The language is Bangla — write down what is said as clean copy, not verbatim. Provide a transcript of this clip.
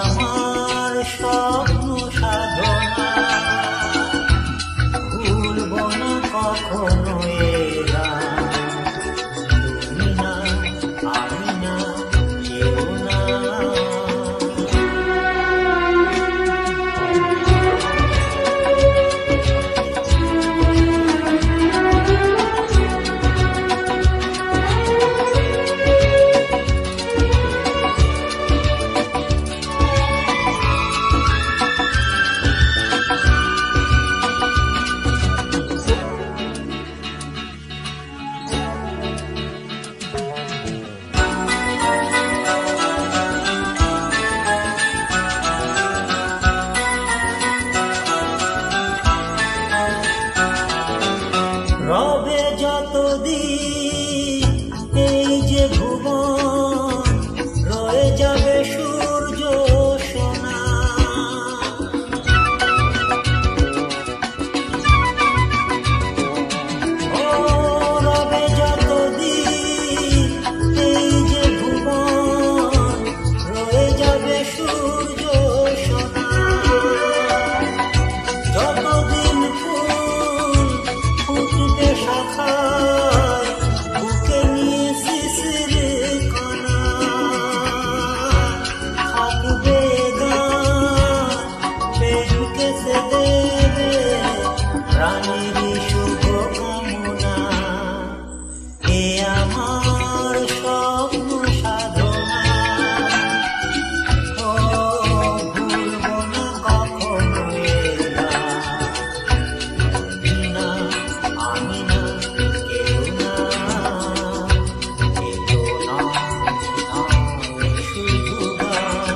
আমার স্বপ্ন সাধনা, ভুলব না কখনো এ গান। তুমি না, আমি না, কেউ না। রবে যতদিন এই যে ভুবন, রয়ে যাবে সূর্য সোনা। ও রবে যতদিন এই যে ভুবন, রয়ে যাবে সূর্য সোনা। যতদিন ফুটবে শাখায়, বুকে নিয়ে শিশির কণা, থাকবে গান প্রেমকে সে দেবে প্রাণেরই শুভ কামনা। এ আমার স্বপ্ন সাধনা, ও ভুলব না কখনো এ গান। আমি না, কেউ না, শুধু গান।